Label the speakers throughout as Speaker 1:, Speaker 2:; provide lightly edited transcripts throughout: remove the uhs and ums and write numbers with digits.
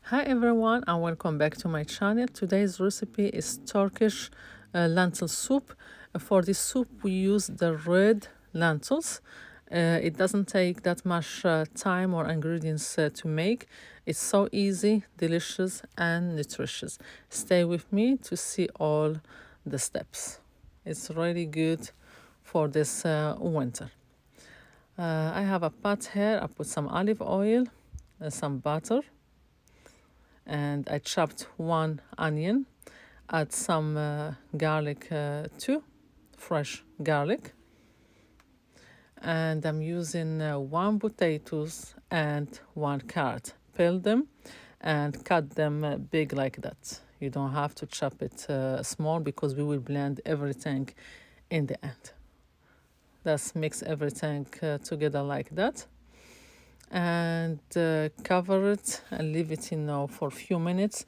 Speaker 1: Hi everyone and welcome back to my channel. Today's recipe is Turkish lentil soup. For this soup we use the red lentils. It doesn't take that much time or ingredients to make. It's so easy, delicious and nutritious. Stay with me to see all the steps. It's really good for this winter. I have a pot here. I put some olive oil, some butter, and I chopped one onion, add some garlic too, fresh garlic, and I'm using one potatoes and one carrot. Peel them and cut them big like that. You don't have to chop it small because we will blend everything in the end. Let's mix everything together like that and cover it and leave it for a few minutes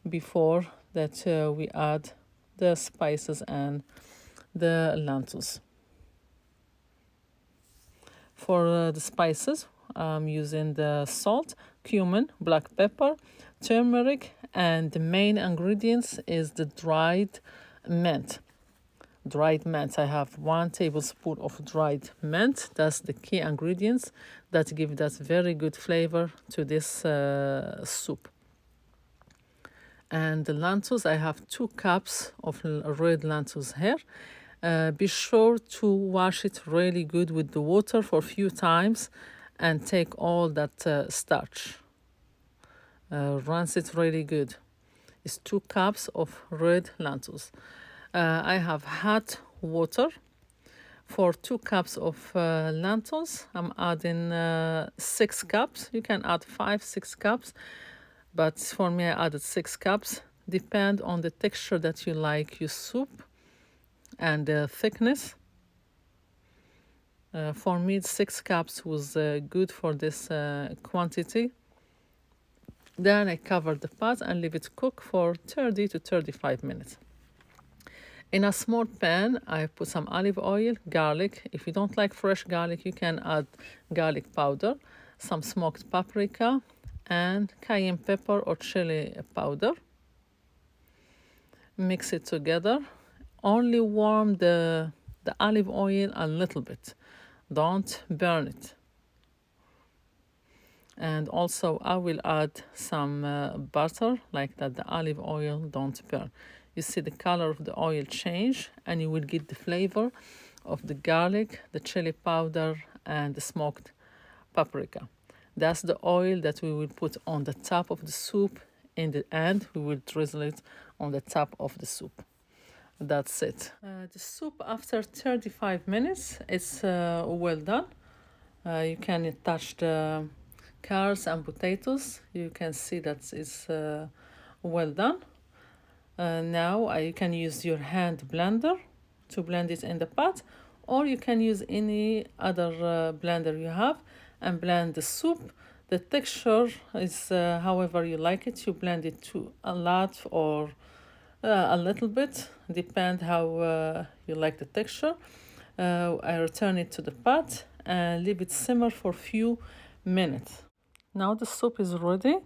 Speaker 1: before that we add the spices and the lentils. For the spices, I'm using the salt, cumin, black pepper, turmeric, and the main ingredients is the dried mint. I have 1 tablespoon of dried mint. That's the key ingredients that give that very good flavor to this soup. And the lentils, I have 2 cups of red lentils here. Be sure to wash it really good with the water for a few times and take all that starch. Rinse it really good. It's 2 cups of red lentils. I have hot water. For 2 cups of lentils, I'm adding 6 cups. You can add 5, 6 cups, but for me I added 6 cups. Depend on the texture that you like your soup and the thickness. For me 6 cups was good for this quantity. Then I cover the pot and leave it cook for 30 to 35 minutes. In a small pan, I put some olive oil, garlic. If you don't like fresh garlic, you can add garlic powder, some smoked paprika, and cayenne pepper or chili powder. Mix it together. Only warm the olive oil a little bit. Don't burn it. And also I will add some butter like that the olive oil don't burn. You see the color of the oil change and you will get the flavor of the garlic, the chili powder and the smoked paprika. That's the oil that we will put on the top of the soup. In the end we will drizzle it on the top of the soup. That's it. The soup after 35 minutes is well done. You can touch the carrots and potatoes. You can see that it's well done. Now you can use your hand blender to blend it in the pot, or you can use any other blender you have and blend the soup. The texture is however you like it. You blend it to a lot or a little bit, depend how you like the texture. I return it to the pot and leave it simmer for a few minutes. Now the soup is ready.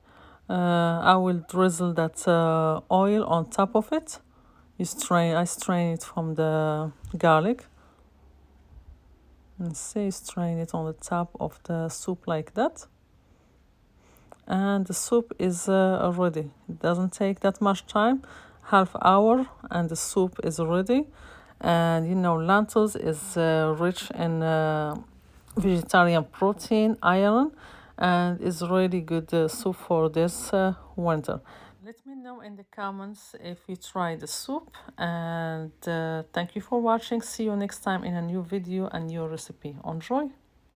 Speaker 1: I will drizzle that oil on top of it. I strain it from the garlic. And see, strain it on the top of the soup like that. And the soup is ready. It doesn't take that much time, half hour, and the soup is ready. And lentils is rich in vegetarian protein, iron, and is really good soup for this winter. Let me know in the comments if you try the soup, and thank you for watching. See you next time in a new video and new recipe. Enjoy!